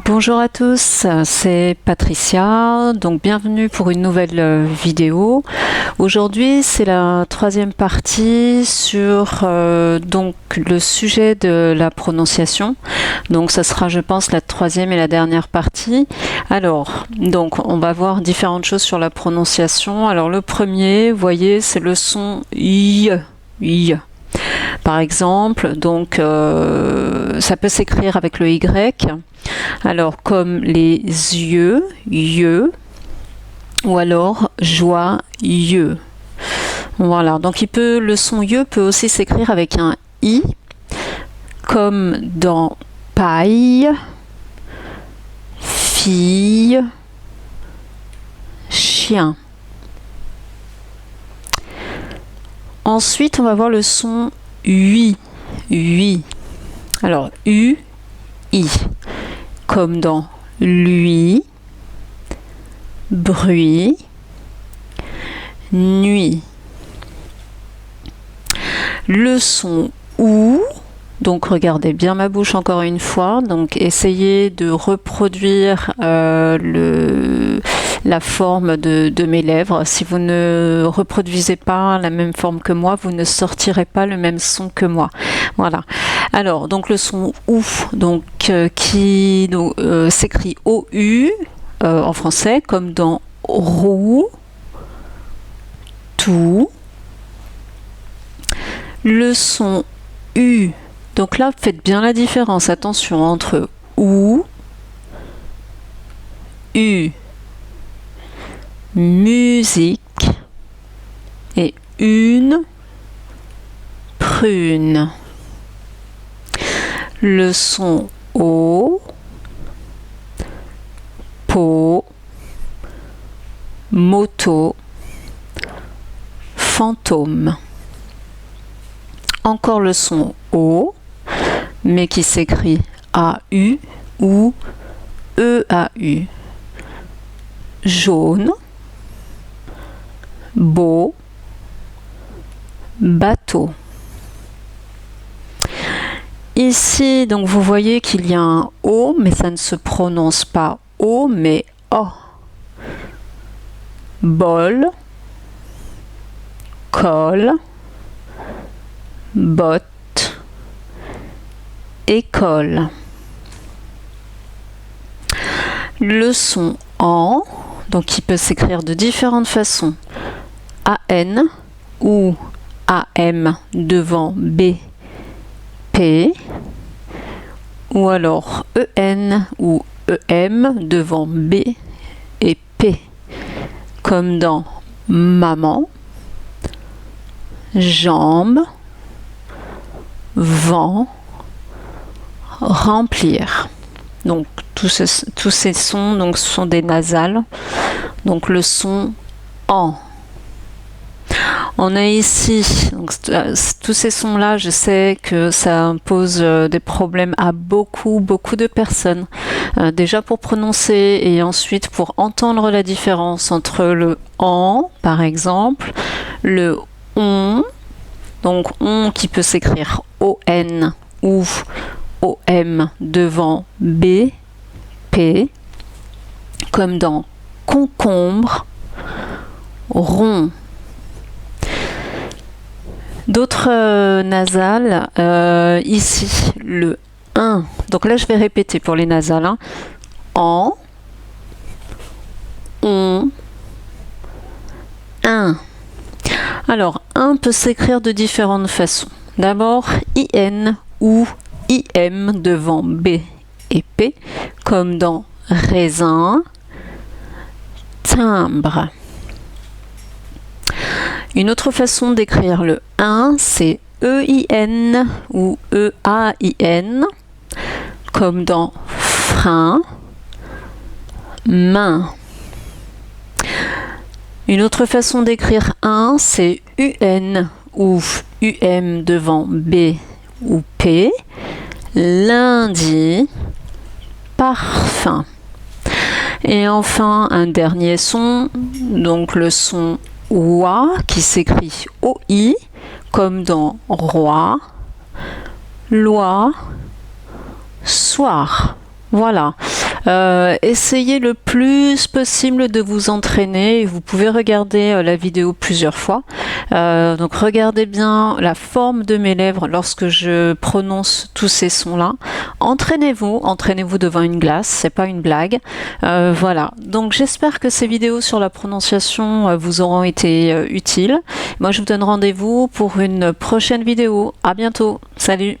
Bonjour à tous, c'est Patricia, donc bienvenue pour une nouvelle vidéo. Aujourd'hui c'est la troisième partie sur donc le sujet de la prononciation. Donc ça sera je pense la troisième et la dernière partie. Alors donc on va voir différentes choses sur la prononciation. Alors le premier, vous voyez, c'est le son y. Par exemple, donc ça peut s'écrire avec le Y. Alors comme les yeux, ou alors joyeux. Voilà, donc le son yeux peut aussi s'écrire avec un I, comme dans paille, fille, chien. Ensuite, on va voir le son UI. Alors, U, I. Comme dans lui, bruit, nuit. Le son OU. Donc regardez bien ma bouche encore une fois. Donc essayez de reproduire la forme de mes lèvres. Si vous ne reproduisez pas la même forme que moi, vous ne sortirez pas le même son que moi. Voilà. Alors donc le son OU, donc qui s'écrit OU en français, comme dans roue, tout. Le son U. Donc là, faites bien la différence, attention, entre OU, U, musique, et une prune. Le son O, peau, moto, fantôme. Encore le son O, mais qui s'écrit AU ou EAU. Jaune, beau, bateau. Ici, donc vous voyez qu'il y a un O, mais ça ne se prononce pas O, mais O. Bol, col, botte, école. Le son AN, donc qui peut s'écrire de différentes façons. AN ou AM devant B, P, ou alors EN ou EM devant B et P, comme dans maman, jambe, vent, remplir. Donc tous ces sons donc, sont des nasales. Donc le son AN. On a ici, donc, tous ces sons-là, je sais que ça pose des problèmes à beaucoup de personnes. Déjà pour prononcer et ensuite pour entendre la différence entre le AN, par exemple, le ON, donc ON qui peut s'écrire ON ou OM devant B, P, comme dans concombre, rond. D'autres nasales, ici le 1, donc là je vais répéter pour les nasales, hein. En, on, un. Alors, 1 peut s'écrire de différentes façons. D'abord, IN ou IM devant B et P, comme dans raisin, timbre. Une autre façon d'écrire le 1, c'est EIN ou EAIN, comme dans frein, main. Une autre façon d'écrire 1, c'est UN ou UM devant B ou P, lundi, parfum. Et enfin, un dernier son, donc le son OA qui s'écrit OI, comme dans roi, loi, soir. Voilà. Essayez le plus possible de vous entraîner. Vous pouvez regarder la vidéo plusieurs fois. Donc regardez bien la forme de mes lèvres lorsque je prononce tous ces sons-là. Entraînez-vous devant une glace, c'est pas une blague. Voilà, donc j'espère que ces vidéos sur la prononciation vous auront été utiles. Moi je vous donne rendez-vous pour une prochaine vidéo. À bientôt, salut!